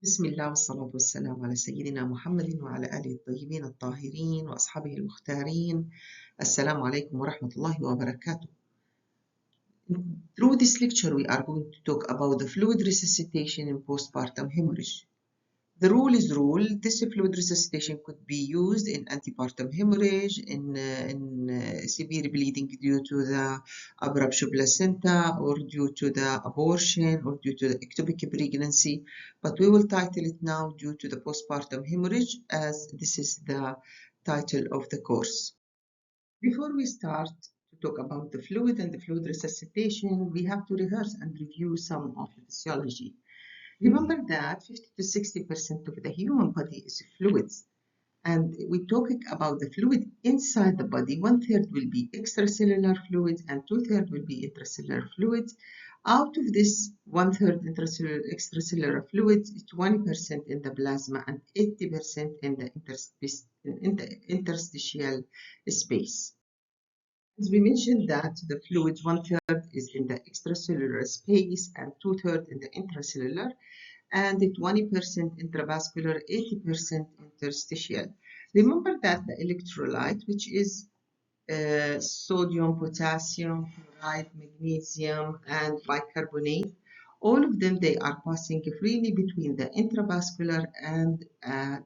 بسم الله والصلاة والسلام على سيدنا محمد وعلى آله الطيبين الطاهرين وأصحابه المختارين. السلام عليكم ورحمة الله وبركاته. Through this lecture, we are going to talk about the fluid resuscitation in postpartum hemorrhage. The rule is rule. This fluid resuscitation could be used in antepartum hemorrhage, in severe bleeding due to the abruption placenta or due to the abortion or due to the ectopic pregnancy. But we will title it now due to the postpartum hemorrhage, as this is the title of the course. Before we start to talk about the fluid and the fluid resuscitation, we have to rehearse and review some of the physiology. Remember that 50 to 60% of the human body is fluids. And we're talking about the fluid inside the body. 1/3 will be extracellular fluids and 2/3 will be intracellular fluids. Out of this 1/3 intracellular extracellular fluids, 20% in the plasma and 80% in the interstitial space. As we mentioned that the fluids 1/3 is in the extracellular space and 2/3 in the intracellular, and 20% intravascular, 80% interstitial. Remember that the electrolyte, which is sodium, potassium, chloride, magnesium, and bicarbonate, all of them, they are passing freely between the intravascular and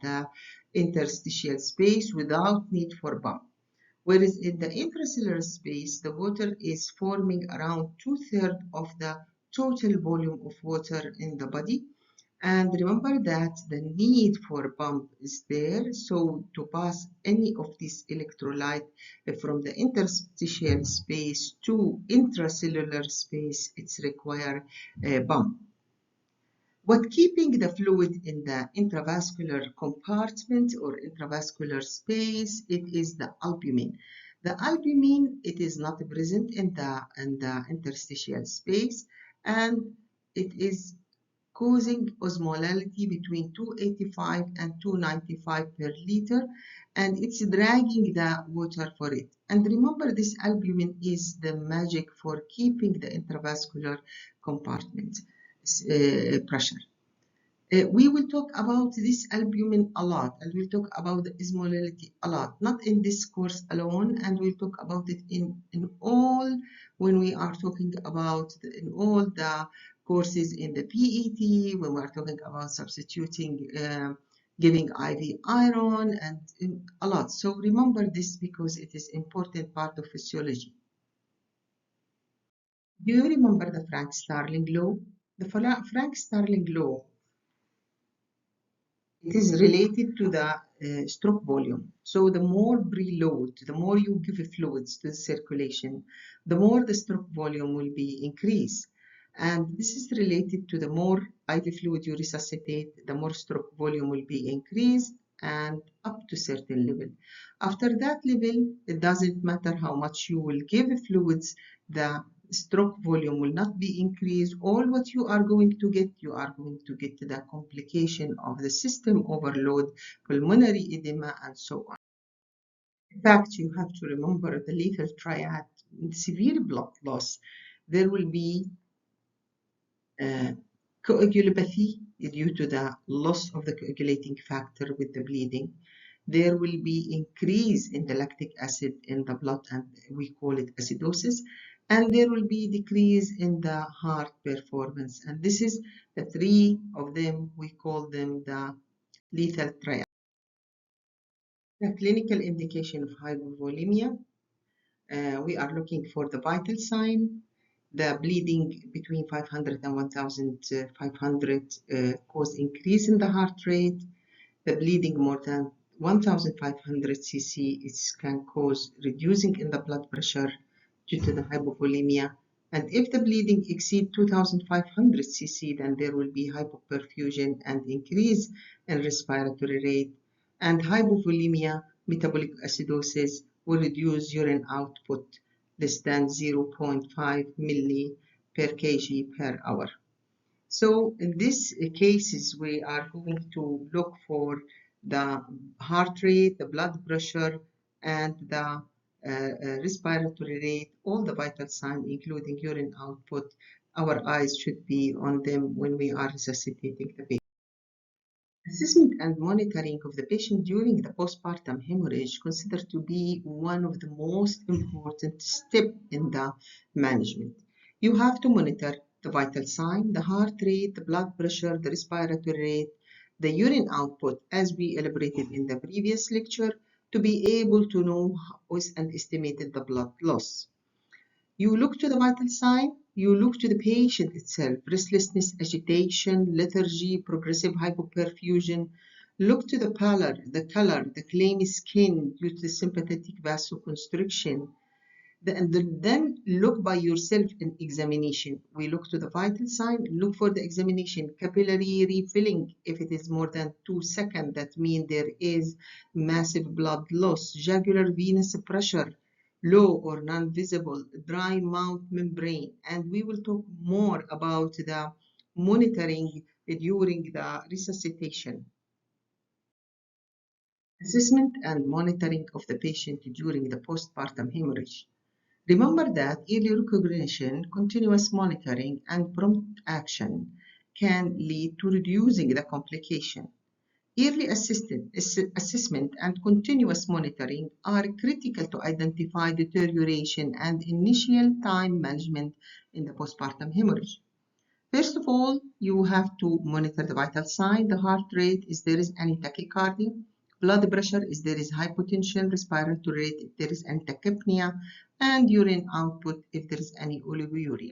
the interstitial space without need for pump. Whereas in the intracellular space, the water is forming around 2/3 of the total volume of water in the body. And remember that the need for pump is there. So to pass any of this electrolyte from the interstitial space to intracellular space, it's require a pump. What keeping the fluid in the intravascular compartment or intravascular space, it is the albumin. The albumin, it is not present in the interstitial space, and it is causing osmolality between 285 and 295 per liter, and it's dragging the water for it. And remember, this albumin is the magic for keeping the intravascular compartment pressure. We will talk about this albumin a lot, and we'll talk about the osmolality a lot, not in this course alone, and we'll talk about it in all, when we are talking about in all the courses in the PET, when we're talking about substituting, giving IV iron, and a lot. So remember this because it is important part of physiology. Do you remember the Frank-Starling law? The Frank-Starling law, it is related to the stroke volume. So the more preload, the more you give fluids to the circulation, the more the stroke volume will be increased. And this is related to the more IV fluid you resuscitate, the more stroke volume will be increased and up to certain level. After that level, it doesn't matter how much you will give fluids, the stroke volume will not be increased. All what you are going to get the complication of the system overload, pulmonary edema, and so on. In fact, you have to remember the lethal triad. Severe blood loss, there will be coagulopathy due to the loss of the coagulating factor with the bleeding. There will be increase in the lactic acid in the blood, and we call it acidosis. And there will be decrease in the heart performance. And this is the three of them, we call them the lethal triad. The clinical indication of hypovolemia, we are looking for the vital sign, the bleeding between 500 and 1,500 cause increase in the heart rate. The bleeding more than 1,500 cc, it can cause reducing in the blood pressure due to the hypovolemia. And if the bleeding exceeds 2,500 cc, then there will be hypoperfusion and increase in respiratory rate. And hypovolemia, metabolic acidosis, will reduce urine output less than 0.5 milli per kg per hour. So in these cases, we are going to look for the heart rate, the blood pressure, and the respiratory rate, all the vital signs, including urine output. Our eyes should be on them when we are resuscitating the patient. Assessment and monitoring of the patient during the postpartum hemorrhage considered to be one of the most important steps in the management. You have to monitor the vital sign, the heart rate, the blood pressure, the respiratory rate, the urine output, as we elaborated in the previous lecture, to be able to know and estimate the blood loss. You look to the vital sign, you look to the patient itself, restlessness, agitation, lethargy, progressive hypoperfusion. Look to the pallor, the color, the clammy skin due to the sympathetic vasoconstriction. And then look by yourself in examination. We look to the vital sign, look for the examination, capillary refilling. If it is more than 2 seconds, that means there is massive blood loss, jugular venous pressure, low or non-visible, dry mouth membrane. And we will talk more about the monitoring during the resuscitation. Assessment and monitoring of the patient during the postpartum hemorrhage. Remember that early recognition, continuous monitoring, and prompt action can lead to reducing the complication. Early assessment and continuous monitoring are critical to identify deterioration and initial time management in the postpartum hemorrhage. First of all, you have to monitor the vital sign, the heart rate, if there is any tachycardia, blood pressure, if there is hypotension, respiratory rate, if there is any tachypnea, and urine output, if there is any oliguria.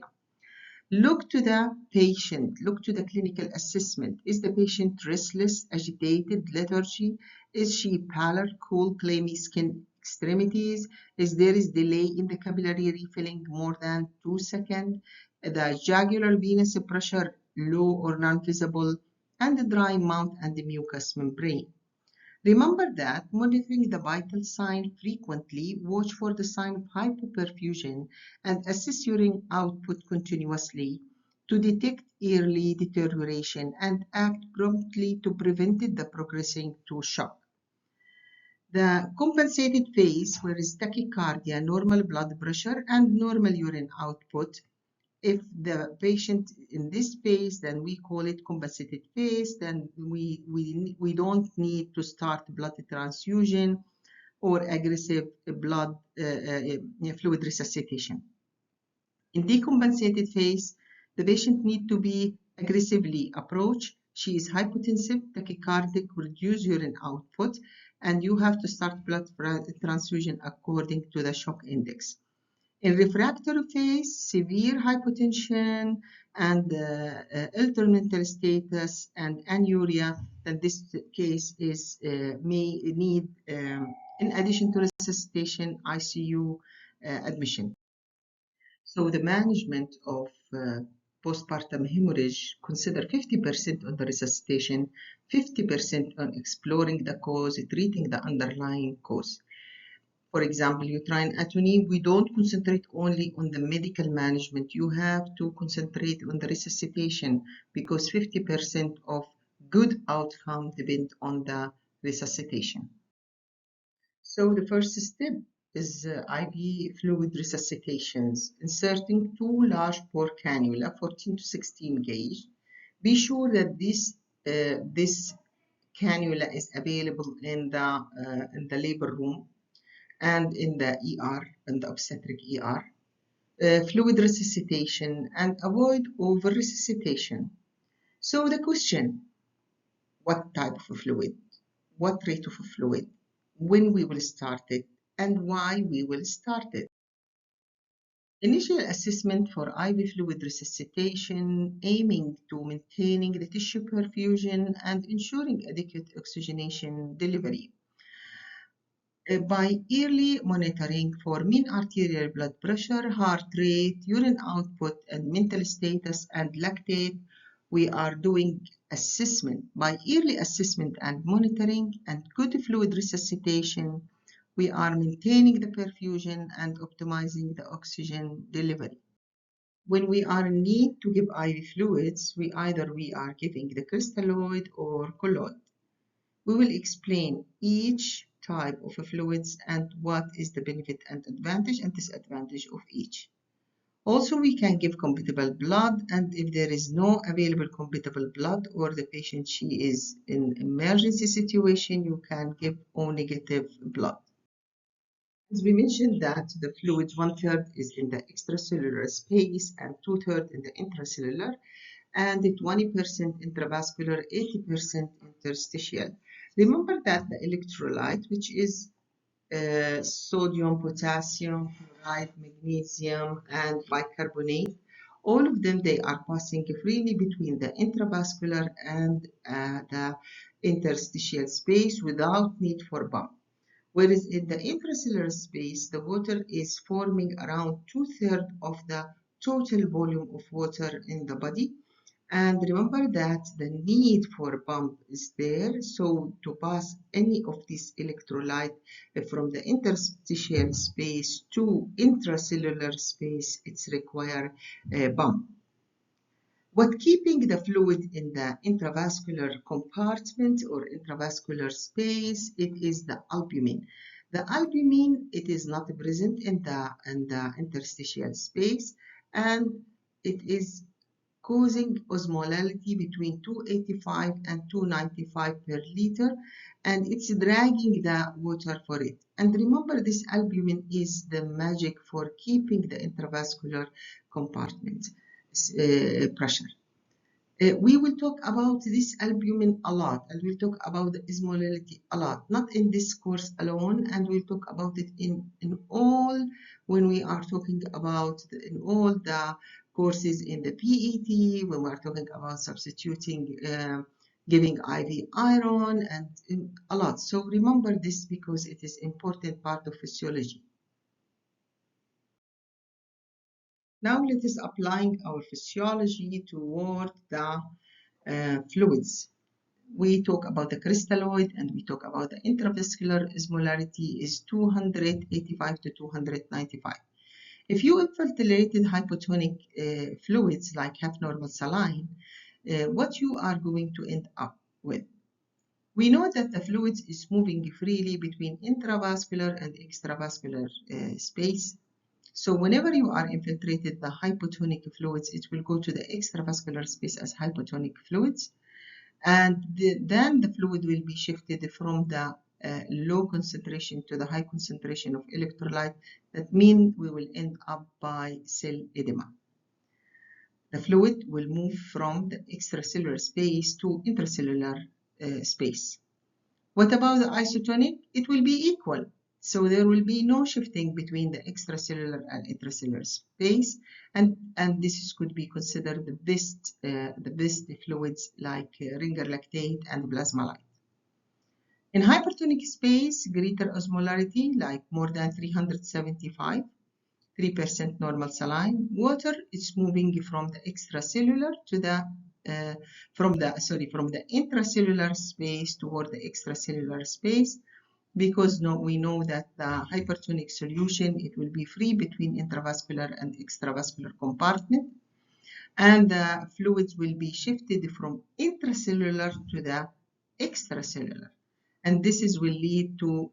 Look to the patient, look to the clinical assessment. Is the patient restless, agitated, lethargy? Is she pallor, cool, clammy skin extremities? Is there is delay in the capillary refilling more than 2 seconds? The jugular venous pressure low or non-visible, and the dry mouth and the mucous membrane. Remember that monitoring the vital sign frequently, watch for the sign of hypoperfusion, and assess urine output continuously to detect early deterioration and act promptly to prevent the progressing to shock. The compensated phase, where is tachycardia, normal blood pressure, and normal urine output. If the patient in this phase, then we call it compensated phase, then we don't need to start blood transfusion or aggressive blood fluid resuscitation. In decompensated phase, the patient need to be aggressively approached. She is hypotensive, tachycardic, reduced urine output, and you have to start blood transfusion according to the shock index. In refractory phase, severe hypotension and alternatal status and anuria, then this case is may need, in addition to resuscitation, ICU admission. So the management of postpartum hemorrhage consider 50% on the resuscitation, 50% on exploring the cause, treating the underlying cause. For example, uterine atony, we don't concentrate only on the medical management. You have to concentrate on the resuscitation because 50% of good outcome depend on the resuscitation. So the first step is IV fluid resuscitations, inserting 2 large bore cannula, 14 to 16 gauge. Be sure that this cannula is available in the labor room and in the ER, in the obstetric ER. Fluid resuscitation and avoid over resuscitation. So the question, what type of fluid, what rate of fluid, when we will start it, and why we will start it. Initial assessment for IV fluid resuscitation, aiming to maintaining the tissue perfusion and ensuring adequate oxygenation delivery. By early monitoring for mean arterial blood pressure, heart rate, urine output, and mental status and lactate, we are doing assessment. By early assessment and monitoring and good fluid resuscitation, we are maintaining the perfusion and optimizing the oxygen delivery. When we are in need to give IV fluids, we are giving the crystalloid or colloid. We will explain each type of fluids and what is the benefit and advantage and disadvantage of each. Also, we can give compatible blood, and if there is no available compatible blood or the patient she is in emergency situation, you can give O negative blood. As we mentioned that the fluid 1/3 is in the extracellular space and 2/3 in the intracellular, and 20% intravascular, 80% interstitial. Remember that the electrolyte, which is sodium, potassium, chloride, magnesium, and bicarbonate, all of them, they are passing freely between the intravascular and the interstitial space without need for pump. Whereas in the intracellular space, the water is forming around 2/3 of the total volume of water in the body. And remember that the need for pump is there. So to pass any of these electrolyte from the interstitial space to intracellular space, it's require a pump. What keeping the fluid in the intravascular compartment or intravascular space, it is the albumin. The albumin, it is not present in the interstitial space, and it is causing osmolality between 285 and 295 per liter, and it's dragging the water for it. And remember, this albumin is the magic for keeping the intravascular compartment pressure. We will talk about this albumin a lot, and we'll talk about the osmolality a lot, not in this course alone, and we'll talk about it in all, when we are talking about in all the courses in the PET, when we're talking about substituting, giving IV iron, and a lot. So remember this because it is important part of physiology. Now let us applying our physiology toward the fluids. We talk about the crystalloid and we talk about the intravascular osmolarity is 285 to 295. If you infiltrated hypotonic fluids like half normal saline, what you are going to end up with? We know that the fluids is moving freely between intravascular and extravascular space. So whenever you are infiltrated the hypotonic fluids, it will go to the extravascular space as hypotonic fluids. And then the fluid will be shifted from the low concentration to the high concentration of electrolyte. That means we will end up by cell edema. The fluid will move from the extracellular space to intracellular space. What about the isotonic? It will be equal. So there will be no shifting between the extracellular and intracellular space, and this could be considered the best fluids like ringer lactate and plasma light. In hypertonic space, greater osmolarity like more than 375, 3% normal saline. Water is moving from the extracellular to the from the intracellular space toward the extracellular space, because we know that the hypertonic solution, it will be free between intravascular and extravascular compartment, and the fluids will be shifted from intracellular to the extracellular, and this will lead to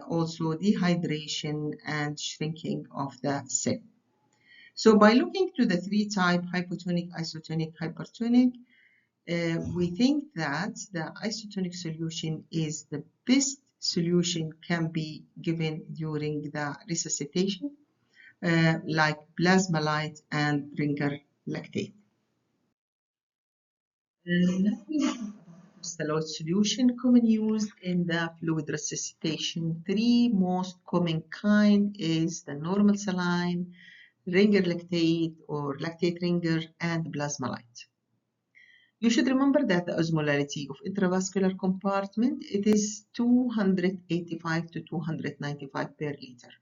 also dehydration and shrinking of the cell. So by looking to the three types, hypotonic, isotonic, hypertonic, we think that the isotonic solution is the best solution can be given during the resuscitation, like plasma light and ringer lactate. Now we talk about crystalloid solution commonly used in the fluid resuscitation. Three most common kind is the normal saline, ringer lactate or lactate ringer, and plasma light. You should remember that the osmolarity of intravascular compartment, it is 285 to 295 per liter.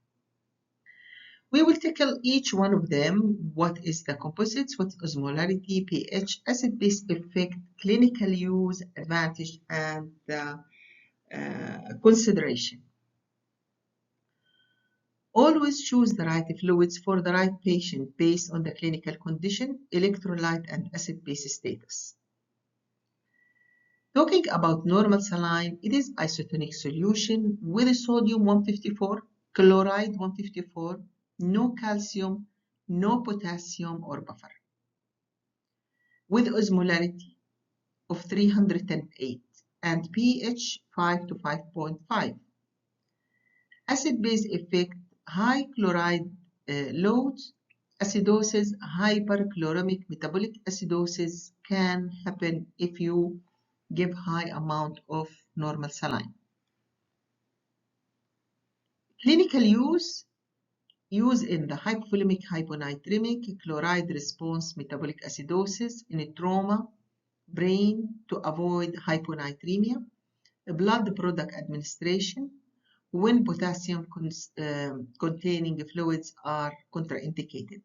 We will tackle each one of them. What is the composites, what osmolarity, pH, acid-base effect, clinical use, advantage, and the consideration. Always choose the right fluids for the right patient based on the clinical condition, electrolyte, and acid-base status. Talking about normal saline, it is isotonic solution with sodium 154, chloride 154, no calcium, no potassium or buffer, with osmolarity of 308 and pH 5 to 5.5. Acid-base effect, high chloride loads, acidosis, hyperchloremic metabolic acidosis can happen if you give high amount of normal saline. Clinical use in the hypovolemic hyponatremic chloride response metabolic acidosis in trauma, brain to avoid hyponatremia, blood product administration when potassium containing fluids are contraindicated.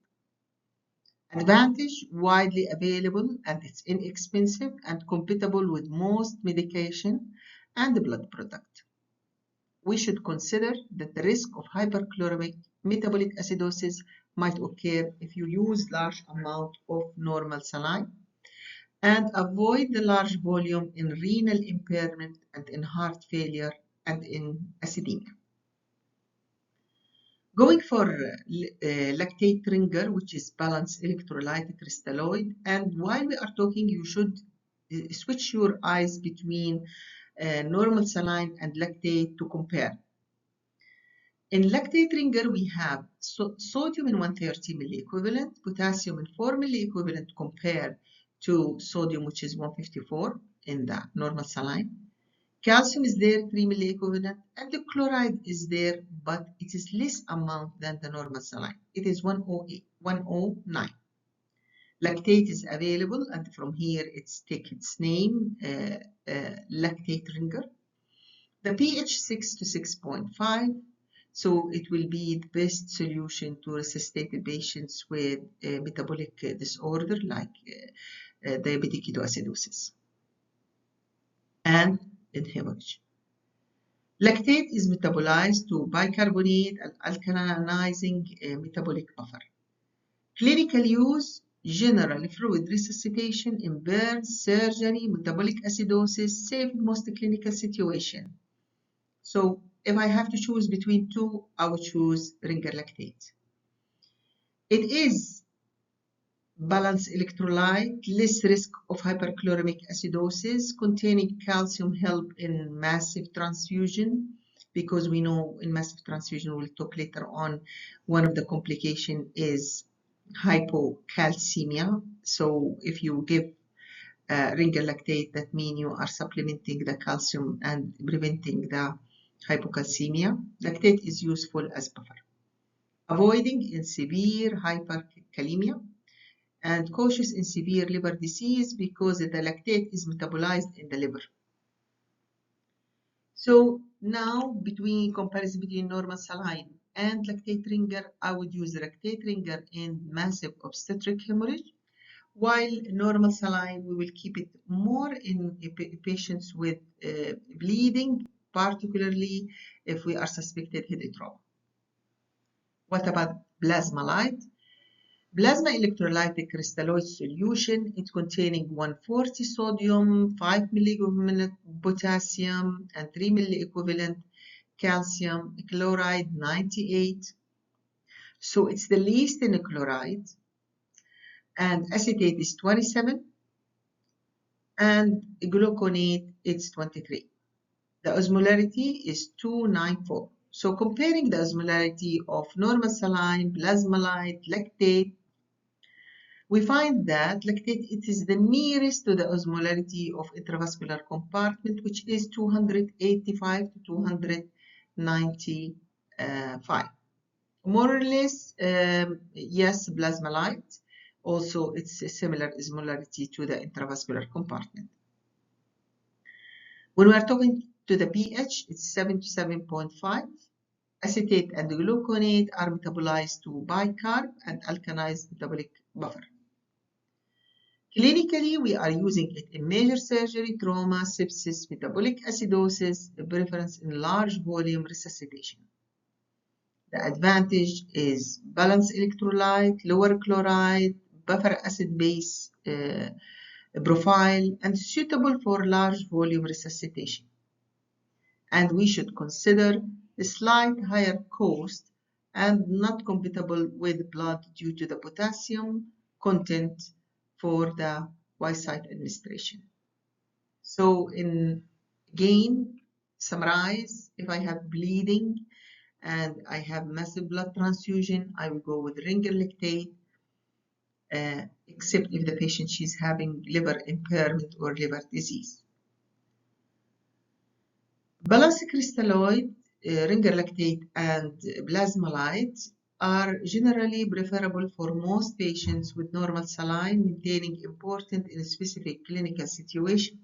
Advantage, widely available and it's inexpensive and compatible with most medication and blood product. We should consider that the risk of hyperchloremic metabolic acidosis might occur if you use large amount of normal saline, and avoid the large volume in renal impairment and in heart failure and in acidemia. Going for lactate ringer, which is balanced electrolyte crystalloid, and while we are talking, you should switch your eyes between normal saline and lactate to compare. In lactate ringer, we have sodium in 130 milliequivalent, potassium in 4 milliequivalent compared to sodium, which is 154 in the normal saline. Calcium is there, 3 milliequivalent, and the chloride is there, but it is less amount than the normal saline. It is 109. Lactate is available, and from here it's take its name, lactate ringer. The pH 6 to 6.5, so it will be the best solution to resuscitate patients with metabolic disorder like diabetic ketoacidosis and in haemorrhage. Lactate is metabolized to bicarbonate and alkalinizing metabolic buffer. Clinical use, general fluid resuscitation in burns, surgery, metabolic acidosis, safe in most clinical situations. So if I have to choose between two, I would choose ringer lactate. It is balanced electrolyte, less risk of hyperchloremic acidosis, containing calcium help in massive transfusion, because we know in massive transfusion, we'll talk later on, one of the complications is hypocalcemia. So if you give ringer lactate, that means you are supplementing the calcium and preventing the hypocalcemia. Lactate is useful as buffer. Avoiding in severe hyperkalemia, and cautious in severe liver disease because the lactate is metabolized in the liver. So now comparison between normal saline and lactate ringer, I would use lactate ringer in massive obstetric hemorrhage, while normal saline, we will keep it more in patients with bleeding, particularly if we are suspected head trauma. What about plasmalyte? Plasma electrolytic crystalloid solution, it's containing 140 sodium, 5 milliequivalent potassium, and 3 milliequivalent calcium, chloride 98. So it's the least in the chloride, and acetate is 27, and gluconate it's 23. The osmolarity is 294. So comparing the osmolarity of normal saline, plasmalyte, lactate, we find that lactate, it is the nearest to the osmolarity of intravascular compartment, which is 285 to 295. More or less, yes, plasmalyte, also it's a similar osmolarity to the intravascular compartment. When we are talking to the pH, it's 7 to 7.5. Acetate and gluconate are metabolized to bicarb and alkalized metabolic buffer. Clinically, we are using it in major surgery, trauma, sepsis, metabolic acidosis, the preference in large volume resuscitation. The advantage is balanced electrolyte, lower chloride, buffer acid-base profile, and suitable for large volume resuscitation. And we should consider a slight higher cost and not compatible with blood due to the potassium content for the Y-site administration. So again, summarize, if I have bleeding and I have massive blood transfusion, I will go with ringer lactate, except if the patient she's having liver impairment or liver disease. Ballast crystalloid, ringer lactate, and plasmalide are generally preferable for most patients with normal saline, maintaining important in a specific clinical situation.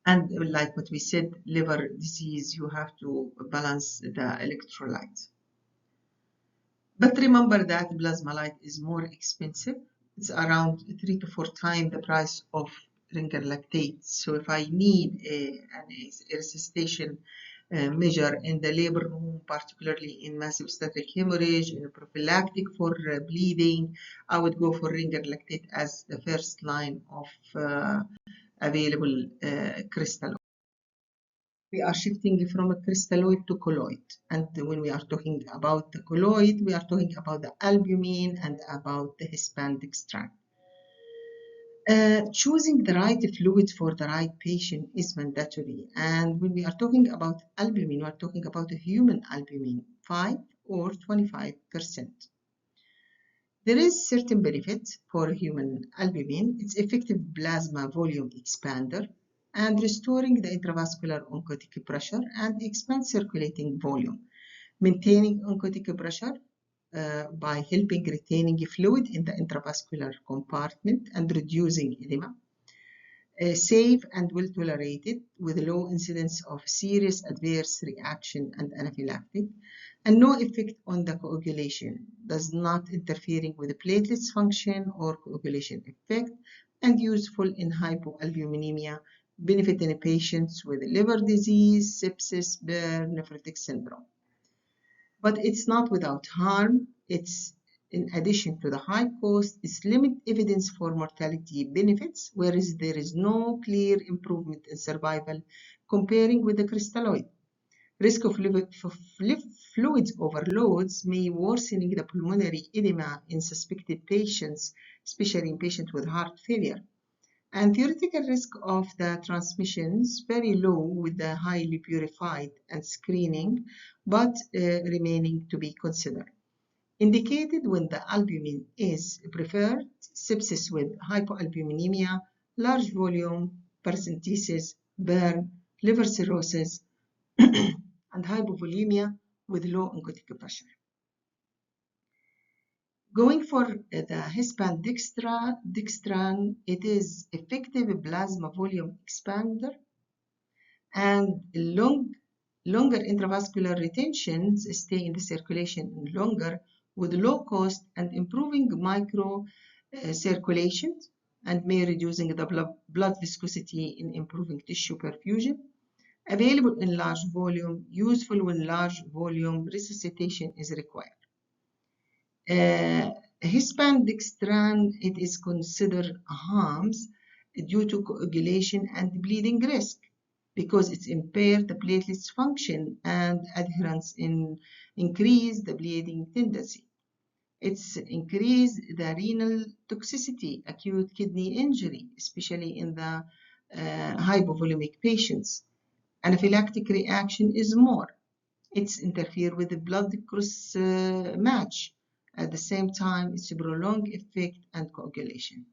And like what we said, liver disease, you have to balance the electrolytes. But remember that plasmalide is more expensive. It's around 3 to 4 times the price of ringer lactate. So if I need a resuscitation measure in the labor room, particularly in massive static hemorrhage, in a prophylactic for bleeding, I would go for ringer lactate as the first line of available crystalloid. We are shifting from a crystalloid to colloid. And when we are talking about the colloid, we are talking about the albumin and about the Hispanic strand. Choosing the right fluid for the right patient is mandatory. And when we are talking about albumin, we are talking about a human albumin, 5 or 25%. There is certain benefit for human albumin. It's effective plasma volume expander and restoring the intravascular oncotic pressure and expand circulating volume, maintaining oncotic pressure by helping retaining fluid in the intravascular compartment and reducing edema. Safe and well tolerated with low incidence of serious adverse reaction and anaphylactic, and no effect on the coagulation, does not interfering with the platelets function or coagulation effect, and useful in hypoalbuminemia, benefiting patients with liver disease, sepsis, burn, nephrotic syndrome. But it's not without harm. It's in addition to the high cost, it's limited evidence for mortality benefits, whereas there is no clear improvement in survival comparing with the crystalloid. Risk of fluids overloads may worsen the pulmonary edema in suspected patients, especially in patients with heart failure. And theoretical risk of the transmissions very low with the highly purified and screening, but remaining to be considered. Indicated when the albumin is preferred, sepsis with hypoalbuminemia, large volume, paracentesis, burn, liver cirrhosis, and hypovolemia with low oncotic pressure. Going for the dextran, it is effective plasma volume expander and longer intravascular retentions stay in the circulation longer with low cost and improving micro circulation and may reducing the blood viscosity in improving tissue perfusion. Available in large volume, useful when large volume resuscitation is required. Hispandextran, it is considered harms due to coagulation and bleeding risk because it's impaired the platelets function and adherence in increase the bleeding tendency. It's increased the renal toxicity, acute kidney injury, especially in the hypovolemic patients. Anaphylactic reaction is more. It's interfere with the blood cross match. At the same time, it's a prolonged effect and coagulation.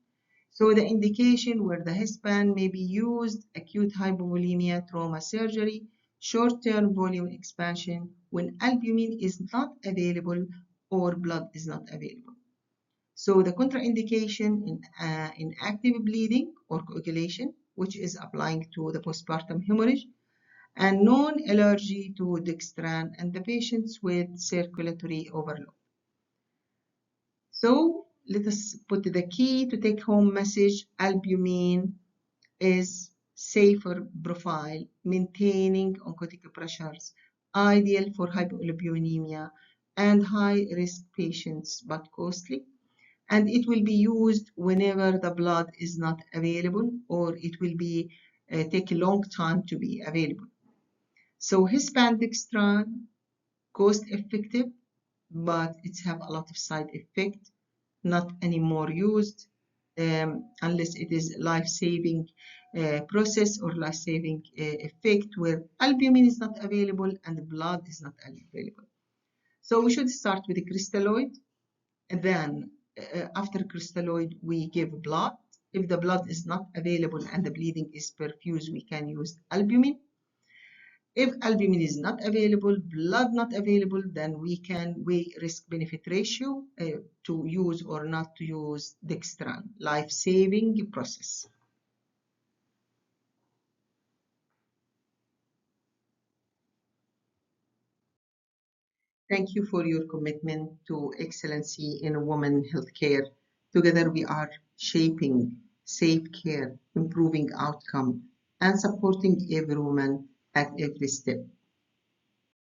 So the indication where the Hispan may be used, acute hypovolemia, trauma surgery, short-term volume expansion when albumin is not available or blood is not available. So the contraindication in active bleeding or coagulation, which is applying to the postpartum hemorrhage, and known allergy to dextran and the patients with circulatory overload. So let us put the key to take home message. Albumin is safer profile, maintaining oncotic pressures, ideal for hypoalbuminemia and high risk patients, but costly. And it will be used whenever the blood is not available or it will be take a long time to be available. So hispandextran cost effective, but it's have a lot of side effect, not anymore used unless it is life-saving process or life-saving effect where albumin is not available and blood is not available. So we should start with the crystalloid, and then after crystalloid we give blood. If the blood is not available and the bleeding is perfused, we can use albumin. If albumin is not available, blood not available, then we can weigh risk-benefit ratio to use or not to use dextran, life-saving process. Thank you for your commitment to excellency in women healthcare. Together we are shaping safe care, improving outcome, and supporting every woman at every step.